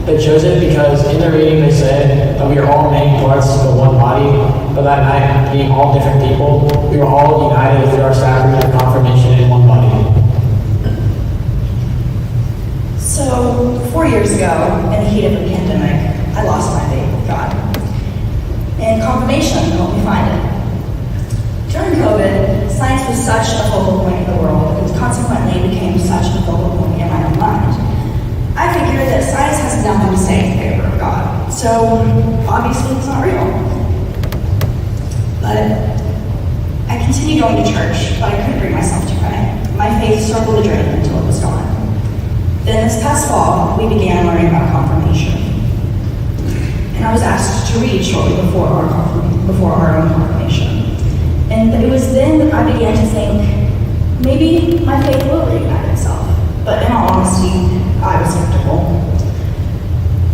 Speaker 12: They chose it because in the reading they said that we are all main parts of one body, but that night, being all different people, we were all united through our sacrament of confirmation in one body.
Speaker 18: So, 4 years ago, in the heat of the pandemic, I lost my faith with God. And confirmation helped me find it. During COVID, science was such a focal point in the world, and consequently became such a focal point in my own mind. I figured that science has nothing to say in favor of God, so obviously it's not real. But I continued going to church, but I couldn't bring myself to pray. My faith struggled to drain until it was gone. Then this past fall, we began learning about confirmation. And I was asked to read shortly before our own confirmation. And it was then that I began to think, maybe my faith will reignite itself. But in all honesty, I was skeptical.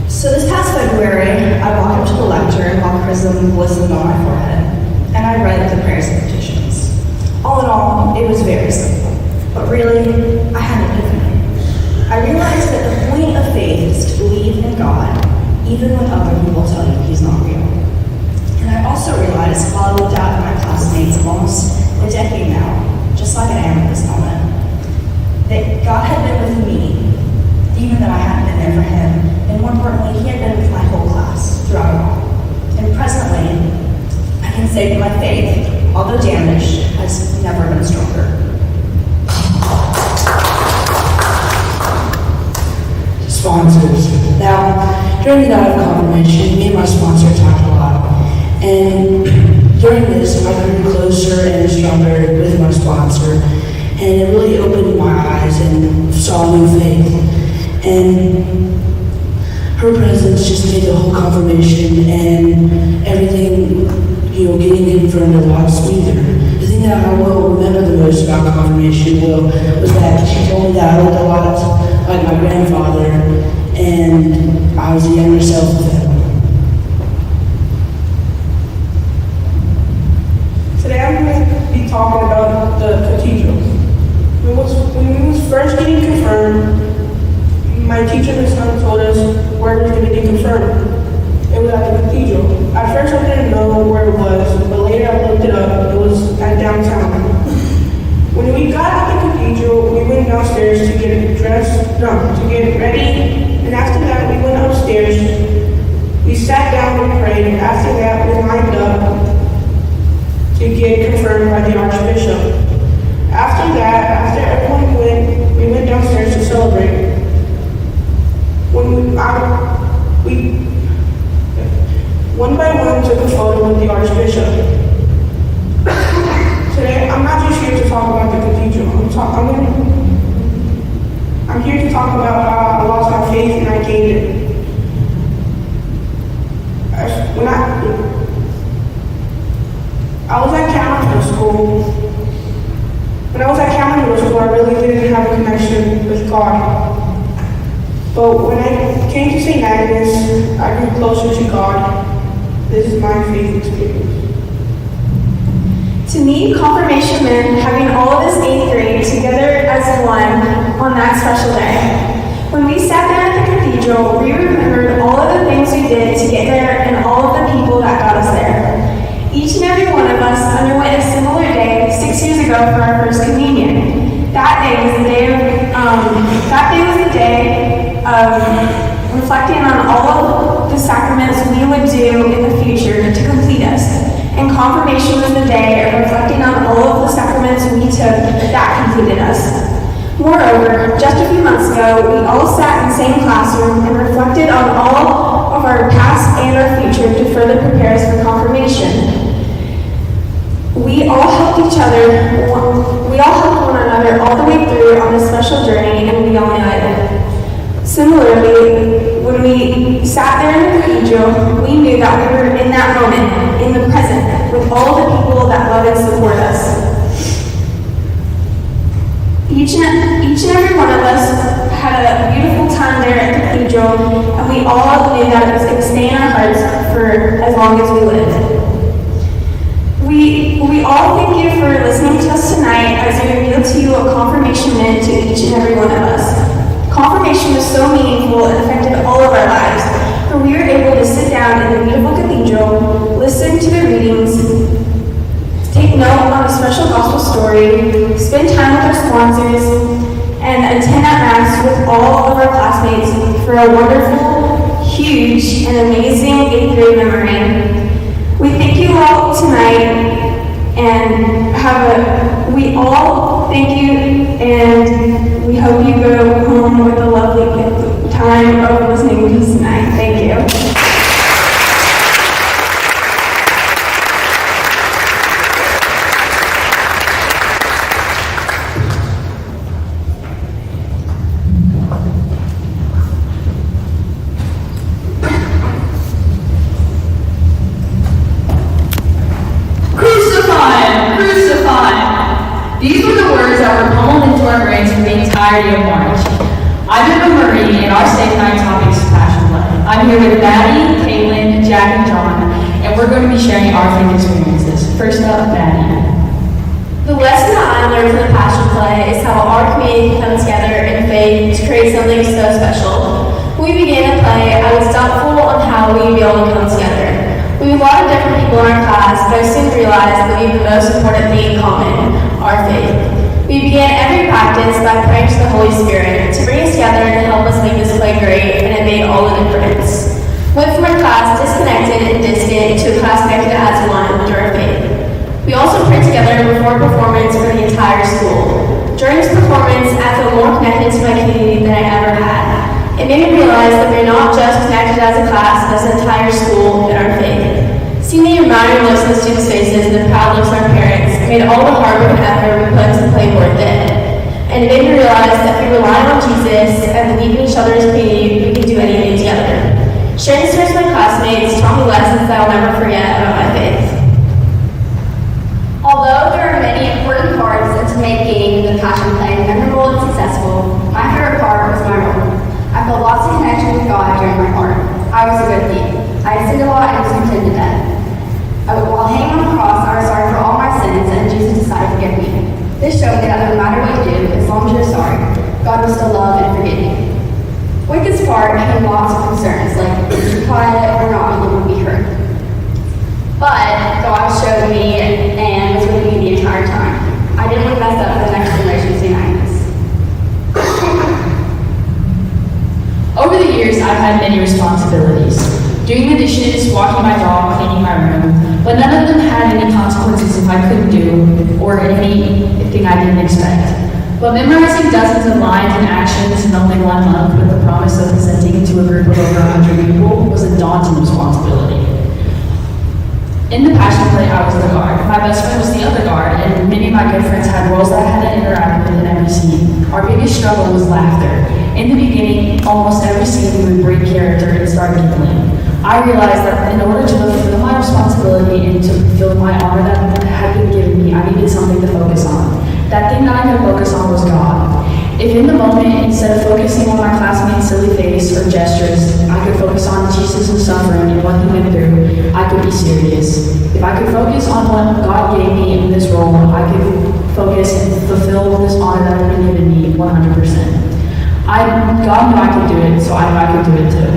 Speaker 18: So this past February, I walked up to the lectern while chrism glistened on my forehead, and I read the prayers and petitions. All in all, it was very simple. But really, I had an epiphany. I realized that the point of faith is to believe in God, even when other people tell you He's not real. And I also realized while I looked out at my classmates of almost a decade now, just like I am at this moment, that God had been with me, even though I hadn't been there for Him, and more importantly, He had been with my whole class throughout it all. And presently, I can say that my faith, although damaged, has never been stronger.
Speaker 11: Sponsors. Now, during the night of confirmation, me and my sponsor talked a lot. And during this, I grew closer and stronger with my sponsor. And it really opened my eyes and saw new faith. And her presence just made the whole confirmation and everything, getting confirmed a lot smoother. The thing that I will remember the most about confirmation was that she told me that I looked a lot like my grandfather, and I was the younger self of him.
Speaker 9: Today I'm going to be talking about the cathedral. When we was first getting confirmed, my teacher this time told us where we were going to get confirmed. It was at the cathedral. At first I didn't know where it was, but later I looked it up. It was at downtown. When we got at the cathedral, we went downstairs to get ready, and after that we went upstairs. We sat down and prayed, and after that we lined up to get confirmed by the Archbishop. After that, after everyone went, we went downstairs to celebrate. We one by one took a photo with the Archbishop. Today, I'm not just here to talk about the cathedral. I'm here to talk about how I lost my faith and I gained it. I was at Cameron Middle School. When I was at Cameron Middle School, I really didn't have a connection with God.
Speaker 13: came to St. Agnes, I grew closer to God. This is my faith experience.
Speaker 3: To me, confirmation meant having all of us 8th grade together as one on that special day. When we sat there at the cathedral, we remembered all of the things we did to get there and all of the people that got us there. Each and every one of us underwent a similar day 6 years ago for our first communion. That day was the day of reflecting on all of the sacraments we would do in the future to complete us. And confirmation was the day of reflecting on all of the sacraments we took that completed us. Moreover, just a few months ago, we all sat in the same classroom and reflected on all of our past and our future to further prepare us for confirmation. We all helped one another all the way through on this special journey, and we all united. Similarly, when we sat there in the cathedral, we knew that we were in that moment, in the present, with all the people that love and support us. Each and every one of us had a beautiful time there at the cathedral, and we all knew that it was going to stay in our hearts for as long as we lived. We all thank you for listening to us tonight as we reveal to you what confirmation meant to each and every one of us. Confirmation was so meaningful and affected all of our lives, for we were able to sit down in the beautiful cathedral, listen to the readings, take note on a special gospel story, spend time with our sponsors, and attend at Mass with all of our classmates for a wonderful, huge, and amazing 8th grade memory. We thank you all tonight, and we all thank you, and we hope you go home with a lovely time of listening to us tonight. Thank you.
Speaker 6: These were the words that were pummeled into our brains for the entirety of March. I'm Emma Marie, and our Safe Night topic is Passion Play. I'm here with Maddie, Caitlin, Jack, and John, and we're going to be sharing our faith experiences. First up, Maddie.
Speaker 2: The lesson that I learned from the Passion Play is how our community can come together in faith to create something so special. When we began to play, I was doubtful on how we would be able to come together. We have a lot of different people in our class, but I soon realized that we have the most important thing in common, our faith. We began every practice by praying to the Holy Spirit to bring us together and help us make this play great, and it made all the difference. Went from our class disconnected and distant to a class connected as one through our faith. We also prayed together before performance for the entire school. During this performance, I felt more connected to my community than I ever had. It made me realize that we're not just connected as a class, but as an entire school in our faith. Seeing the admiring looks on the students' faces and the proud looks on our parents made all the hard work and effort we put into the play worth it. And it made me realize that if we rely on Jesus and believe in each other's community, we can do anything together. Sharing this with my classmates taught me lessons that I'll never forget about my faith.
Speaker 14: Although there are many important parts into making the Passion Play memorable and successful, my favorite part was my role. I felt lots of connection with God during my part. I was a good thief. I sinned a lot and was condemned to death. While hanging on the cross, I was sorry for all my sins, and Jesus decided to forgive me. This showed me that no matter what you do, as long as you're sorry, God will still love and forgive you. With this part came lots of concerns, like is you quiet or not, you will be hurt. But God showed me and was with me the entire time. I didn't want to mess up the next generation of St. Agnes.
Speaker 6: Over the years, I've had many responsibilities. Doing the dishes, walking my dog, cleaning my room, but none of them had any consequences if I couldn't do or anything I didn't expect. But memorizing dozens of lines and actions in only 1 month with the promise of presenting to a group of over 100 people was a daunting responsibility. In the Passion Play, I was the guard. My best friend was the other guard, and many of my good friends had roles that I had to interact with in every scene. Our biggest struggle was laughter. In the beginning, almost every scene we would break character and start giggling. I realized that in order to fulfill my responsibility and to fulfill my honor that had been given me, I needed something to focus on. That thing that I could focus on was God. If in the moment, instead of focusing on my classmate's silly face or gestures, I could focus on Jesus' suffering and what he went through, I could be serious. If I could focus on what God gave me in this role, I could focus and fulfill this honor that has been given me 100%. God knew I could do it, so I knew I could do it too.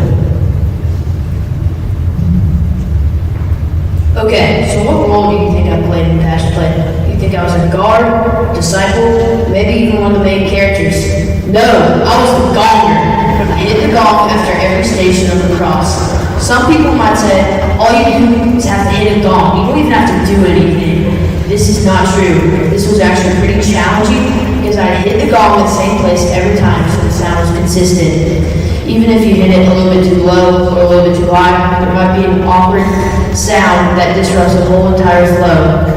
Speaker 19: Okay, so what role do you think I played in Passion Play? You think I was a guard, disciple, maybe even one of the main characters? No, I was the gonker. I hit the gong after every station of the cross. Some people might say, all you do is have to hit a gong. You don't even have to do anything. This is not true. This was actually pretty challenging because I hit the gong in the same place every time so the sound was consistent. Even if you hit it a little bit too low or a little bit too high, there might be an awkward sound that disrupts the whole entire flow.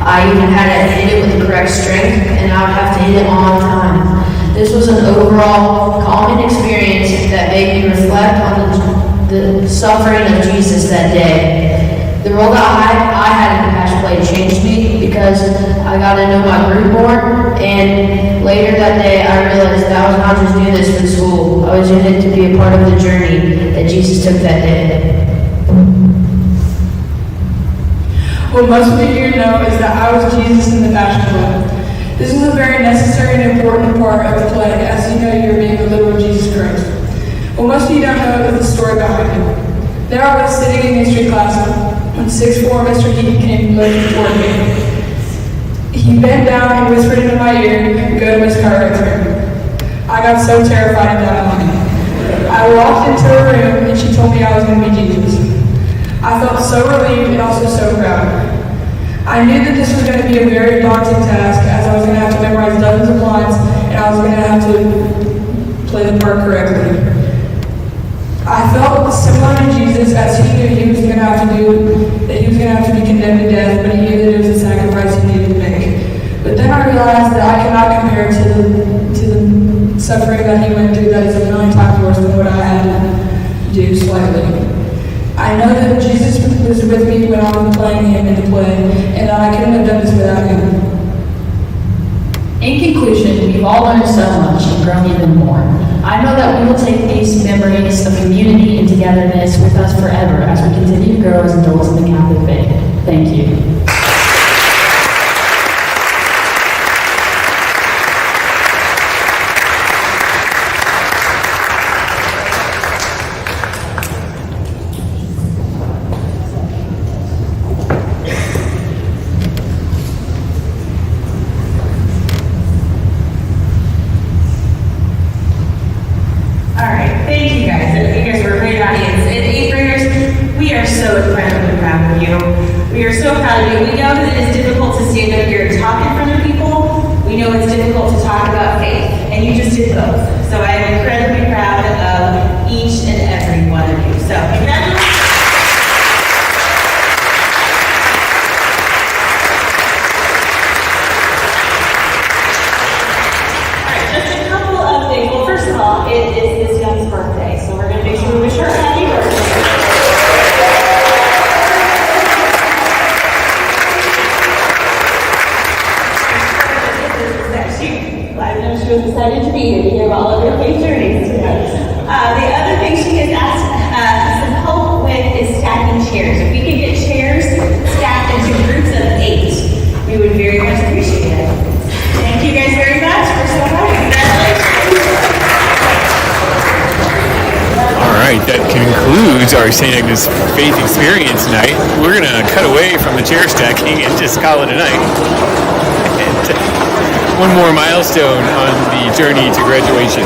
Speaker 19: I even had to hit it with the correct strength, and I would have to hit it on time. This was an overall calming experience that made me reflect on the suffering of Jesus that day. The role that I had in the Passion Play changed me because I got to know my group more, and later that day I realized that I was not just doing this for school. I was doing it to be a part of the journey that Jesus took that day.
Speaker 9: What most of you here know is that I was Jesus in the Passion Play. This is a very necessary and important part of the play, as you know you're being the literal Jesus Christ. What most of you don't know is the story behind it. There I was sitting in history class when 6'4" Mr. Heaton came looking toward me. He bent down and whispered into my ear, "Go to Miss Cartwright's room." I got so terrified at that moment. I walked into her room and she told me I was going to be Jesus. I felt so relieved and also so proud. I knew that this was going to be a very daunting task, as I was going to have to memorize dozens of lines and I was going to have to play the part correctly. I felt similar to Jesus, as he knew he was going to have to do, that he was going to have to be condemned to death, but he knew that it was a sacrifice he needed to make. But then I realized that I cannot compare to the suffering that he went through that is a million times worse than what I had to do slightly. I know that Jesus was with me when I was playing him in the play, and that I couldn't have done this without him.
Speaker 6: In conclusion, we've all learned so much and grown even more. I know that we will take these memories of community and togetherness with us forever as we continue to grow as adults in the Catholic faith. Thank you.
Speaker 1: Our St. Agnes Faith Experience night. We're going to cut away from the chair stacking and just call it a night. And one more milestone on the journey to graduation.